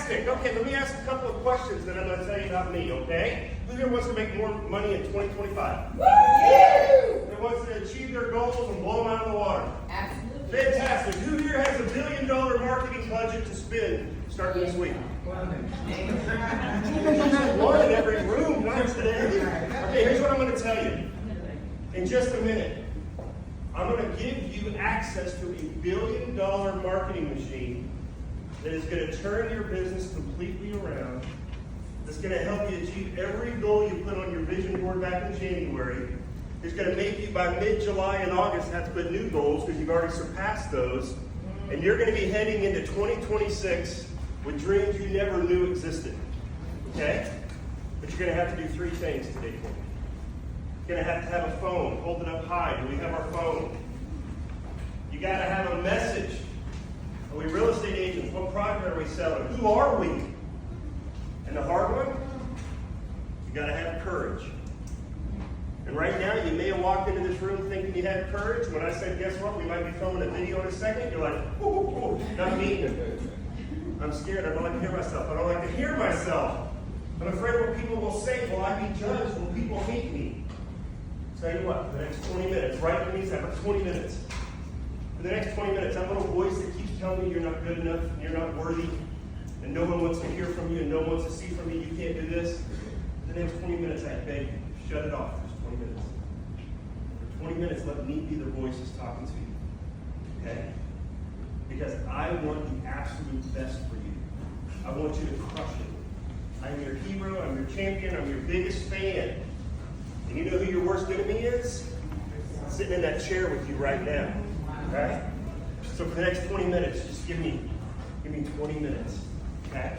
Fantastic. Okay, let me ask a couple of questions that I'm going to tell you about me, okay? Who here wants to make more money in 2025? Woo! Who wants to achieve their goals and blow them out of the water? Absolutely. Fantastic. Who here has $1 billion marketing budget to spend starting this week? One in every room, not today. Okay, here's what I'm going to tell you. In just a minute, I'm going to give you access to $1 billion marketing machine that is going to turn your business completely around, that's going to help you achieve every goal you put on your vision board back in January. It's going to make you, by mid-July and August, have to put new goals because you've already surpassed those. And you're going to be heading into 2026 with dreams you never knew existed. Okay? But you're going to have to do 3 things today for me. You're going to have a phone. Hold it up high. Do we have our phone? You got to have a message. Are we real estate agents? What product are we selling? Who are we? And the hard one, you got to have courage. And right now, you may have walked into this room thinking you had courage. When I said, guess what? We might be filming a video in a second. You're like, ooh, not me. I'm scared. I don't like to hear myself. I don't like to hear myself. I'm afraid what people will say. Will I be judged? Will people hate me? Tell you what, for the next 20 minutes, right when you have 20 minutes. For the next 20 minutes, that little voice that keeps telling you you're not good enough, and you're not worthy, and no one wants to hear from you, and no one wants to see from you, you can't do this. For the next 20 minutes, I beg you, shut it off. For 20 minutes. For 20 minutes, let me be the voice that's talking to you. Okay? Because I want the absolute best for you. I want you to crush it. I'm your hero, I'm your champion, I'm your biggest fan. And you know who your worst enemy is? Sitting in that chair with you right now. Right? So for the next 20 minutes, just give me 20 minutes. Okay?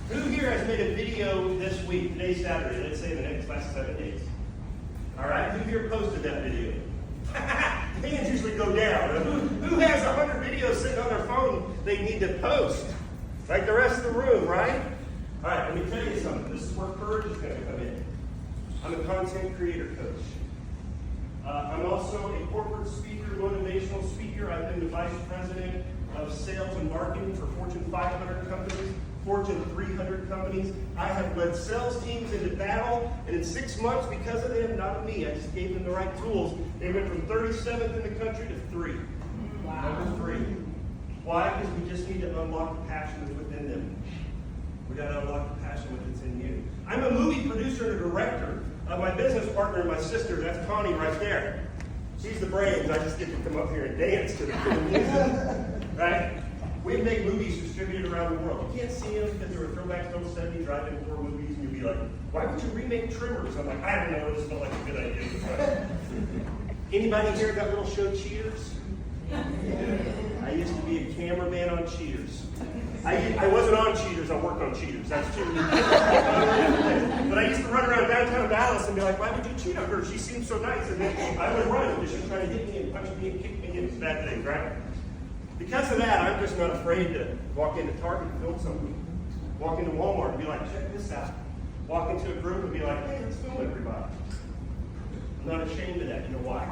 Who here has made a video this week, today's Saturday, let's say in the last 7 days? All right? Who here posted that video? Hands usually go down. Who has 100 videos sitting on their phone they need to post? Like the rest of the room, right? All right, let me tell you something. This is where courage is going to come in. I'm a content creator coach. I'm also a corporate speaker, motivational speaker. I've been the vice president of sales and marketing for Fortune 500 companies, Fortune 300 companies. I have led sales teams into battle, and in 6 months, because of them, not of me, I just gave them the right tools. They went from 37th in the country to 3. Wow. Number 3. Why? Because we just need to unlock the passion that's within them. We got to unlock the passion that's in you. I'm a movie producer and a director. My business partner and my sister, that's Connie right there. She's the brains. I just get to come up here and dance to the music. Right? We make movies distributed around the world. You can't see them because they were throwbacks to old 70s drive-in horror movies, and you'll be like, why would you remake Tremors? I'm like, I don't know. It just felt like a good idea. Anybody here that little show Cheaters? I used to be a cameraman on Cheaters. I wasn't on Cheaters, I worked on Cheaters. That's true. But I used to run around downtown Dallas and be like, why would you cheat on her? She seems so nice. And then I would run because she was trying to hit me and punch me and kick me and bad things, right? Because of that, I'm just not afraid to walk into Target and film something. Walk into Walmart and be like, check this out. Walk into a group and be like, hey, let's film everybody. I'm not ashamed of that. You know why?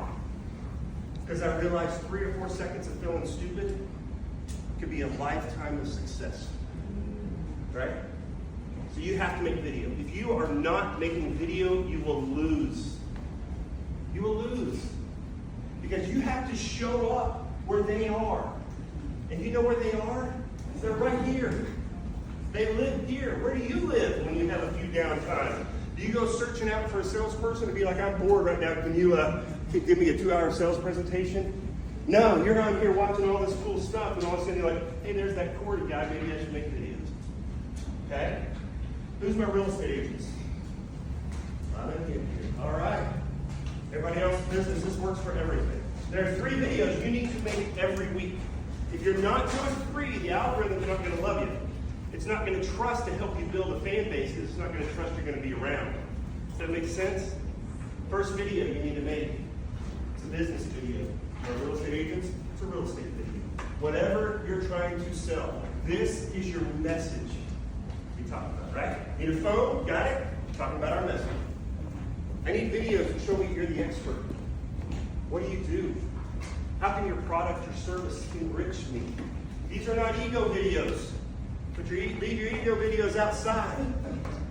Because I realized 3 or 4 seconds of feeling stupid could be a lifetime of success. Right? So you have to make video. If you are not making video, you will lose. You will lose. Because you have to show up where they are. And you know where they are? They're right here. They live here. Where do you live when you have a few downtime? Do you go searching out for a salesperson and be like, I'm bored right now, can you give me a 2-hour sales presentation? No, you're on here watching all this cool stuff, and all of a sudden you're like, hey, there's that Cory guy, maybe I should make videos. Okay? Who's my real estate agents? I'm in here. All right. Everybody else's business, this works for everything. There are 3 videos you need to make every week. If you're not doing 3, the algorithm's not going to love you. It's not going to trust to help you build a fan base because it's not going to trust you're going to be around. Does that make sense? First video you need to make. It's a business video. For real estate agents, it's a real estate video. Whatever you're trying to sell, this is your message we talk about, right? Need a phone? Got it? Talking about our message. I need videos to show me you're the expert. What do you do? How can your product or service enrich me? These are not ego videos, but leave your ego videos outside.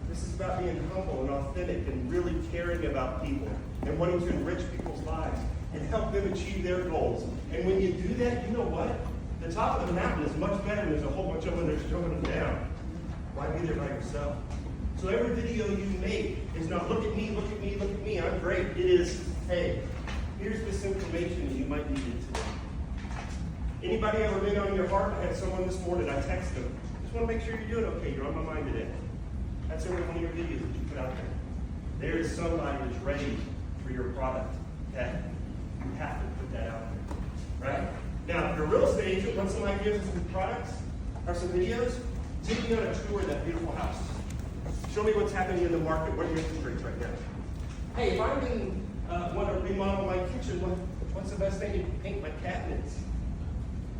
This is about being humble and authentic and really caring about people and wanting to enrich people's lives and help them achieve their goals. And when you do that, you know what? The top of the mountain is much better when there's a whole bunch of others jumping down. Why be there by yourself? So every video you make is not, look at me, look at me, look at me, I'm great. It is, hey, here's this information and you might need it today. Anybody ever been on your heart? I had someone this morning, I texted them. Just want to make sure you're doing okay, you're on my mind today. That's every one of your videos that you put out there. There is somebody that's ready for your product. Okay? You have to put that out there. Right? Now, if you're a real estate agent, when somebody gives us some products or some videos, take me on a tour of that beautiful house. Show me what's happening in the market. What are your interest rates right now? Hey, if I want to remodel my kitchen, what's the best thing to paint my cabinets?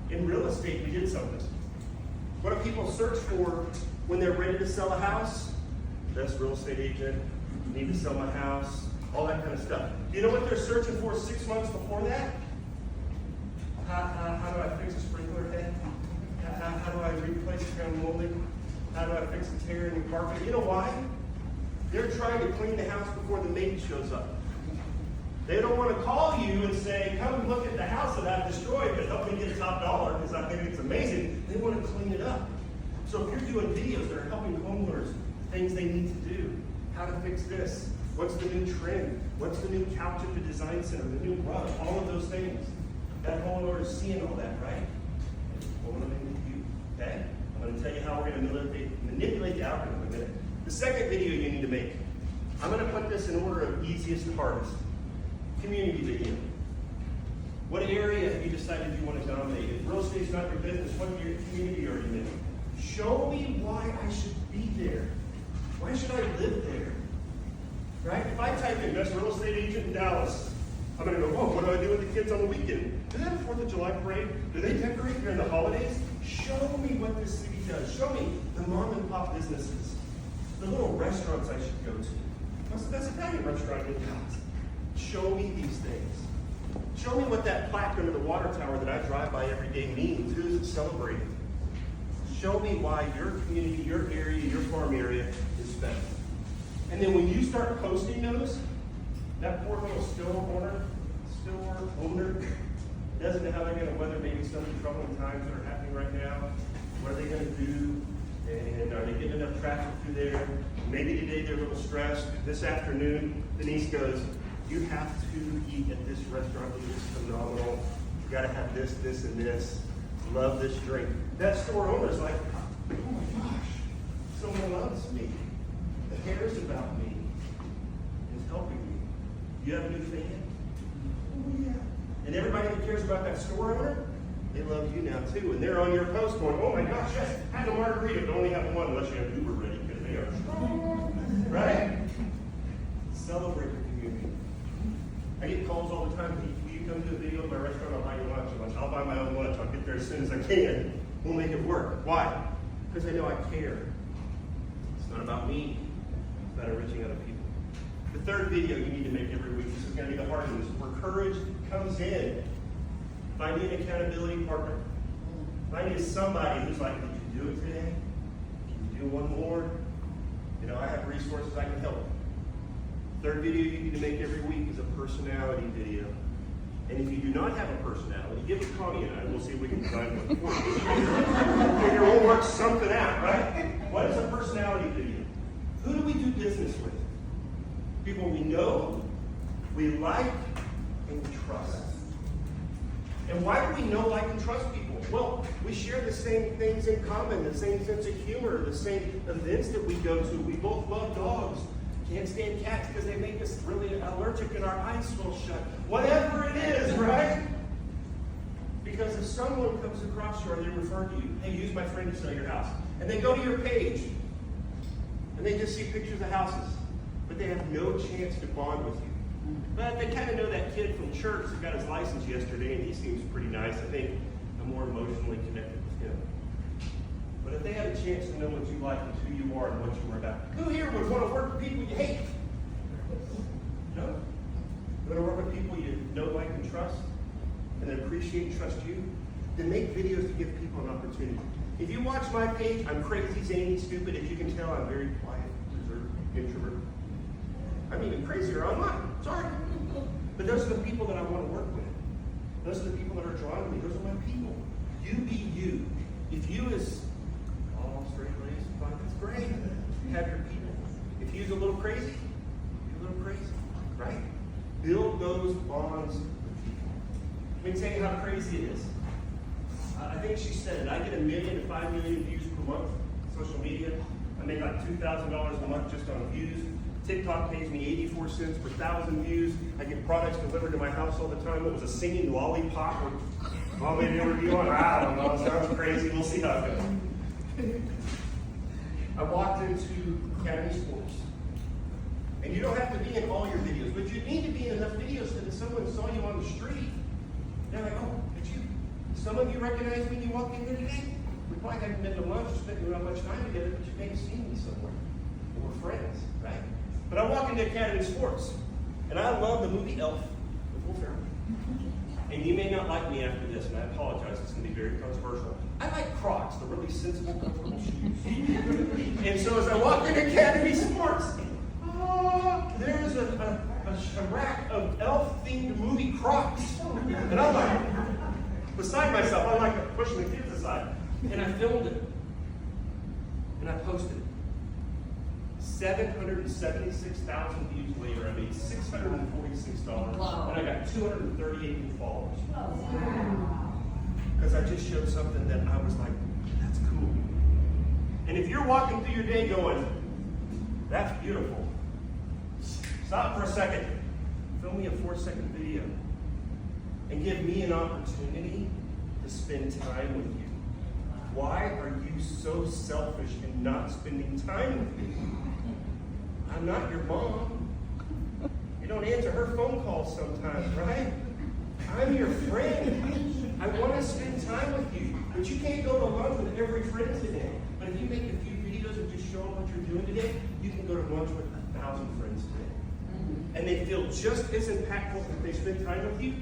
In real estate, we did something. What do people search for when they're ready to sell a house? Best real estate agent, need to sell my house, all that kind of stuff. Do you know what they're searching for 6 months before that? How do I fix a sprinkler head? How do I replace the ground molding? How do I fix a tear in the carpet? You know why? They're trying to clean the house before the maid shows up. They don't want to call you and say, come and look at the house that I've destroyed, but help me get a top dollar because I think it's amazing. They want to clean it up. So if you're doing videos that are helping homeowners, things they need to do, how to fix this, what's the new trend, what's the new couch at the design center, the new rug, all of those things. That homeowner is seeing all that, right? Well, what am I going to do? Okay? I'm going to tell you how we're going to manipulate the algorithm in a minute. The second video you need to make, I'm going to put this in order of easiest to hardest. Community video. What area have you decided you want to dominate? If real estate's not your business, what community are you in? Show me why I should be there. Why should I live there? Right? If I type in best real estate agent in Dallas, I'm going to go, oh, what do I do with the kids on the weekend? Do they have a 4th of July parade? Do they decorate during the holidays? Show me what this city does. Show me the mom and pop businesses, the little restaurants I should go to. What's the best Italian restaurant in Dallas? Show me these things. Show me what that plaque under the water tower that I drive by every day means. Who's it celebrating? Show me why your community, your area, your farm area is special. And then when you start posting those, that poor little store owner doesn't know how they're going to weather maybe some of the troubling times that are happening right now. What are they going to do? And are they getting enough traffic through there? Maybe today they're a little stressed. This afternoon, Denise goes, you have to eat at this restaurant. It is phenomenal. You got to have this, this, and this. Love this drink. That store owner's like, oh my gosh, someone loves me, that cares about me, is helping me. You have a new fan? Oh yeah. And everybody that cares about that store owner, they love you now too. And they're on your post going, oh my gosh, yes, have a margarita, but only have one unless you have Uber ready because they are strong. Right? Celebrate the community. I get calls all the time. Will you come do a video at my restaurant? I'll buy you lunch. I'm like, I'll buy my own lunch. I'll get there as soon as I can. We'll make it work. Why? Because I know I care. It's not about me. It's about enriching other people. The third video you need to make every week. This is going to be the hard one. This is where courage comes in. Finding an accountability partner. Finding somebody who's like, did you do it today? Can you do one more? You know, I have resources I can help. Third video you need to make every week is a personality video. And if you do not have a personality, give it Connie and I. We'll see if we can find one for you. Figure we'll work something out, right? What is a personality video? Who do we do business with? People we know, we like, and we trust. And why do we know, like, and trust people? Well, we share the same things in common, the same sense of humor, the same events that we go to. We both love dogs. Can't stand cats because they make us really allergic and our eyes swell shut. Whatever it is, right? Because if someone comes across you or they refer to you, hey, use my friend to sell your house. And they go to your page and they just see pictures of houses, but they have no chance to bond with you. But they kind of know that kid from church who got his license yesterday and he seems pretty nice. I think I'm more emotionally connected with him. But if they had a chance to know what you like and who you are and what you were about, who here would want to work with people you hate? No? You want to work with people you know, like, and trust, and appreciate and trust you? Then make videos to give people an opportunity. If you watch my page, I'm crazy, zany, stupid. As you can tell, I'm very quiet, reserved, introvert. I'm even crazier online. Sorry. But those are the people that I want to work with. Those are the people that are drawn to me. Those are my people. You be you. If you is all straight laced, fine, that's great. You have your people. If you's a little crazy, you're a little crazy, right? Build those bonds with people. Let me tell you how crazy it is. I think she said it. I get 1 million to 5 million views per month on social media. I make like $2,000 a month just on views. TikTok pays me 84 cents per 1,000 views. I get products delivered to my house all the time. It was a singing lollipop. Well, maybe a review on. I don't know. It sounds crazy. We'll see how it goes. I walked into Academy Sports. And you don't have to be in all your videos, but you need to be in enough videos so that someone saw you on the street. They're like, oh, it's you. Some of you recognize me when you walk in here today. We probably haven't been to lunch or spent not much time together, but you may have seen me somewhere. We're friends, right? But I walk into Academy Sports, and I love the movie Elf with Will Ferrell. And you may not like me after this, and I apologize, it's going to be very controversial. I like Crocs, the really sensible, comfortable shoes. And so as I walk into Academy Sports, there's a rack of elf-themed movie Crocs. And I'm like, beside myself, I'm like pushing the kids aside. And I filmed it. And I posted it. 776,000 views later, I made $646. Wow. And I got 238 new followers. Because I just showed something that I was like, that's cool. And if you're walking through your day going, that's beautiful, stop for a second, film me a 4-second video, and give me an opportunity to spend time with you. Why are you so selfish in not spending time with me? I'm not your mom. You don't answer her phone calls sometimes, right? I'm your friend. I want to spend time with you. But you can't go to lunch with every friend today. But if you make a few videos and just show them what you're doing today, you can go to lunch with 1,000 friends today. And they feel just as impactful if they spend time with you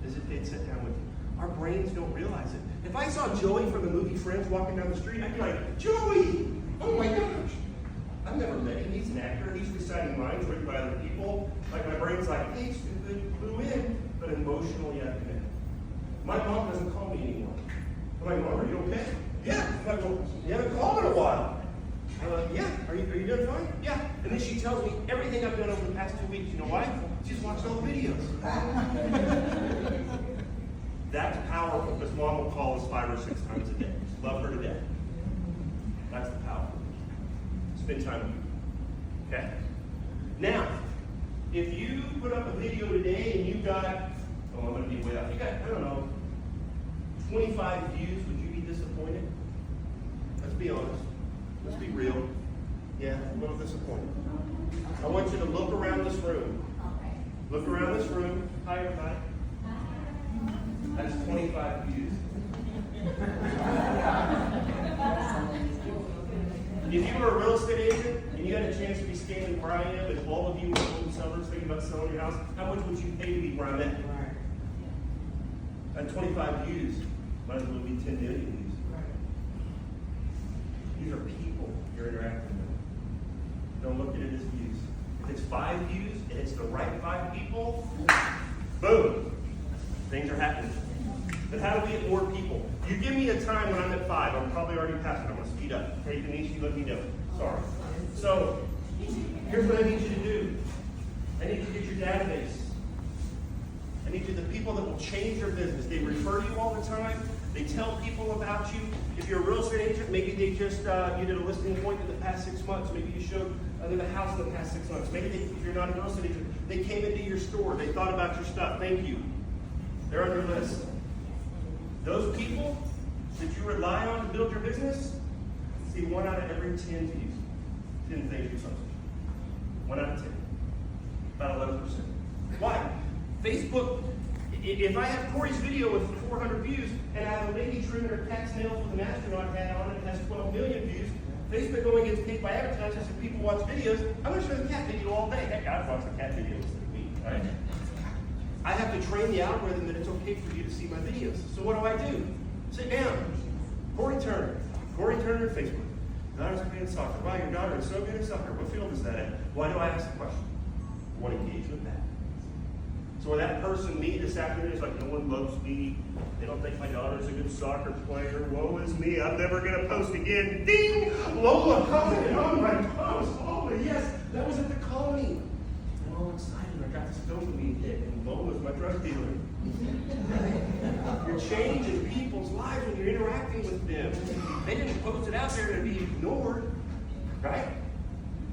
as if they'd sit down with you. Our brains don't realize it. If I saw Joey from the movie Friends walking down the street, I'd be like, Joey! Oh my gosh! I've never met him. He's an actor. He's reciting lines written by other people. Like my brain's like, hey, stupid, flew in. But emotionally, I've connected. My mom doesn't call me anymore. I'm like, Mom, are you okay? Yeah. I'm like, well, you haven't called in a while. I'm like, yeah. Are you doing fine? Yeah. And then she tells me everything I've done over the past 2 weeks. You know why? She's watched all the videos. That's powerful because Mom will call us 5 or 6 times a day. Love her to death. That's the power. Spend time with you. Okay? Now, if you put up a video today and you got, oh, I'm going to be way off. You got, I don't know, 25 views, would you be disappointed? Let's be honest. Let's be real. Yeah, a little disappointed. I want you to look around this room. Look around this room. Hi, everybody. That's 25 views. If you were a real estate agent and you had a chance to be standing where I am, and all of you were home sellers thinking about selling your house, how much would you pay to be where I'm at? At 25 views, might as well be 10 million views. These are people you're interacting with. Don't look at it as views. If it's 5 views and it's the right 5 people, boom, things are happening. But how do we get more people? You give me a time when I'm at 5, I'm probably already past it. I'm going to speed up. Hey, Denise, you let me know. Sorry. So, here's what I need you to do. I need you to get your database. I need you, the people that will change your business. They refer you all the time. They tell people about you. If you're a real estate agent, maybe they just, you did a listing appointment in the past 6 months. Maybe you showed them a house in the past 6 months. Maybe if you're not a real estate agent, they came into your store. They thought about your stuff. Thank you. They're on your list. Those people that you rely on to build your business, see 1 out of every 10 views. 10 things you something. 1 out of 10. About 11%. Why? Facebook, if I have Cory's video with 400 views and I have a lady trimming her cat's nails with an astronaut hat on and it has 12 million views, Facebook only gets paid by advertisers if people watch videos. I'm going to show the cat video all day. Heck, I've watched the cat videos instead of me, right? I have to train the algorithm that it's okay for you to see my videos. So what do? Sit down. Cory Turner. Cory Turner, Facebook. Daughter's playing soccer. Wow, your daughter is so good at soccer. What field is that at? Why do I ask the question? I want to engage with that. So when that person, me, this afternoon is like, no one loves me. They don't think my daughter's a good soccer player. Woe is me. I'm never going to post again. Ding! Lola commented on my post. Oh, yes. That was at the colony. I'm all excited. I got this dopamine hit, and Lola's my drug dealer. You're changing people's lives when you're interacting with them. They didn't post it out there to be ignored, right?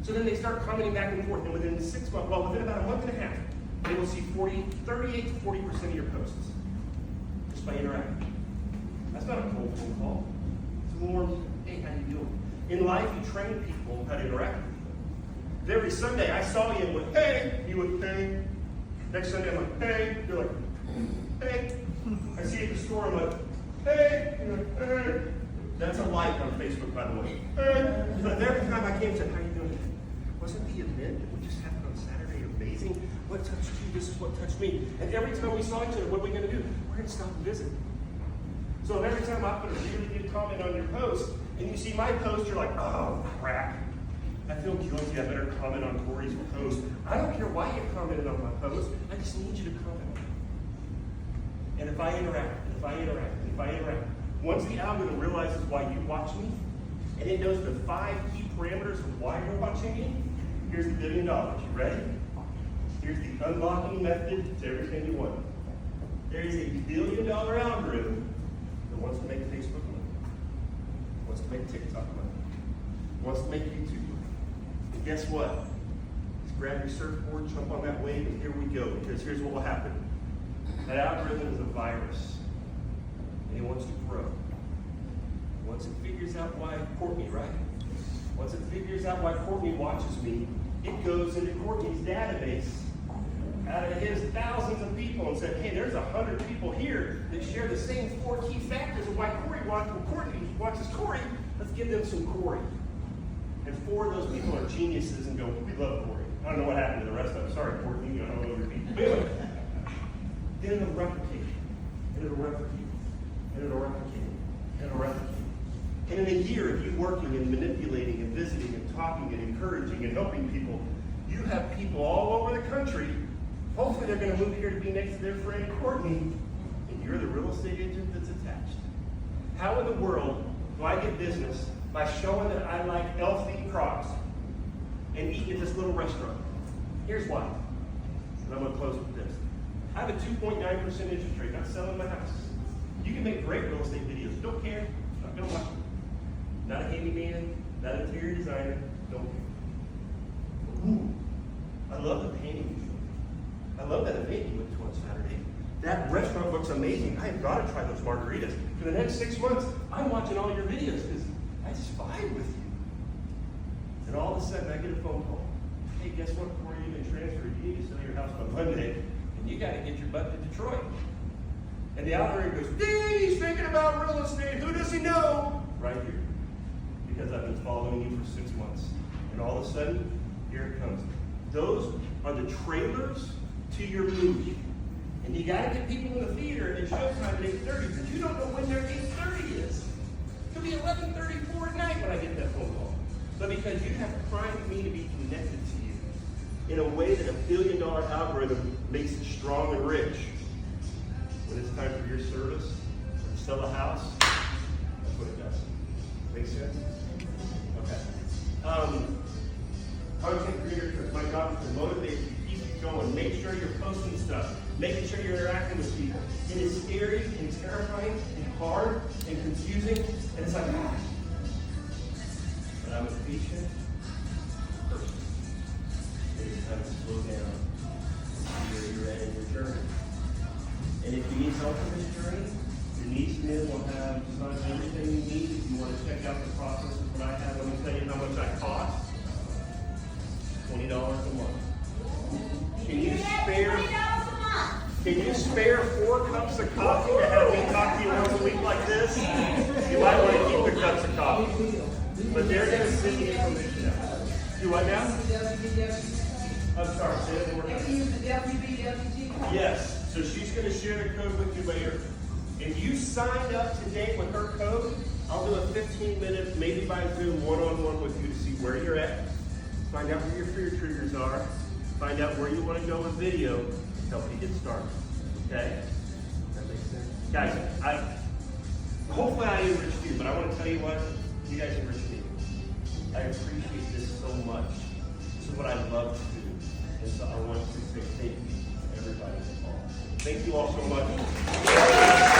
So then they start commenting back and forth, and within 6 months, well, within about a month and a half, they will see 38 to 40% of your posts just by interacting. That's not a cold phone call. It's a warm, hey, how you doing? In life, you train people how to interact with you. Every Sunday, I saw you and went, hey. You went, hey. Next Sunday, I'm like, hey. You're like, hey. I see you at the store, I'm like, hey. You're like, hey. That's a like on Facebook, by the way. Hey. But every time I came and said, how you doing? Wasn't the event that we just had on Saturday amazing? What touched you? This is what touched me. And every time we saw each other, what are we going to do? We're going to stop and visit. So every time I put a really good comment on your post, and you see my post, you're like, oh, crap. I feel guilty. I better comment on Cory's post. I don't care why you commented on my post. I just need you to comment. And if I interact, once the algorithm realizes why you watch me, and it knows the 5 key parameters of why you're watching me, here's the $1 billion. You ready? Here's the unlocking method to everything you want. There is a $1 billion algorithm that wants to make Facebook money, wants to make TikTok money, wants to make YouTube money. And guess what? Just grab your surfboard, jump on that wave, and here we go. Because here's what will happen. That algorithm is a virus, and it wants to grow. Once it figures out why Courtney, right? Once it figures out why Courtney watches me, it goes into Courtney's database out of his thousands of people and said, hey, there's 100 people here that share the same 4 key factors of why Courtney watches Cory. Let's give them some Cory. And 4 of those people are geniuses and go, we love Cory. I don't know what happened to the rest of them. Sorry, Courtney, you don't know what repeat. But anyway, then it'll replicate. And it'll replicate. And it'll replicate. And it'll replicate. And in a year of you working and manipulating and visiting and talking and encouraging and helping people, you have people all over the country. Hopefully they're going to move here to be next to their friend Courtney, and you're the real estate agent that's attached. How in the world do I get business by showing that I like elf-themed Crocs and eat at this little restaurant? Here's why. And I'm going to close with this. I have a 2.9% interest rate, not selling my house. You can make great real estate videos. Don't care. Not going to watch them. Not a handyman, not an interior designer, don't care. Ooh, I love the painting you showed. I love that event you went to on Saturday. That restaurant looks amazing. I have got to try those margaritas. For the next 6 months, I'm watching all your videos because I just vibe with you. And all of a sudden, I get a phone call. Hey, guess what, Cory? You've been transferred. You need to sell your house by Monday, and you got to get your butt to Detroit. And the algorithm goes, ding, he's thinking about real estate. Who does he know? Right here. Because I've been following you for 6 months. And all of a sudden, here it comes. Those are the trailers to your movie. And you got to get people in the theater and it's showtime at 8:30, but you don't know when their 8:30 is. It could be 11:34 at night when I get that phone call. But because you have primed me to be connected to you in a way that a $1 billion algorithm makes it strong and rich. When it's time for your service, to sell a house, that's what it does. Make sense? Okay. Content creator, my job is to motivate you, keep you going, make sure you're posting stuff, making sure you're interacting with people. It is scary and terrifying and hard and confusing, and it's like, ah. But I'm a patient person. It is time to slow down and see where you're at in your journey. And if you need help in this journey, your niece Min will have just about everything you need. If you want to check out the process of what I have, let me tell you how much I cost. $20 a month. Can you spare 4 cups of coffee to have me talk to you once a week like this? You might want to keep the cups of coffee. But they're going to send the information out. Do what now? I'm sorry, say that one more time. Yes, so she's going to share the code with you later. If you signed up today with her code, I'll do a 15-minute, maybe by Zoom, one-on-one with you to see where you're at, find out where your fear triggers are, find out where you want to go with video, help you get started. Okay? That makes sense? Guys, hopefully I enriched you, but I want to tell you what, you guys enriched me. I appreciate this so much. This is what I love to do. And so I want to say thank you to everybody involved. Thank you all so much.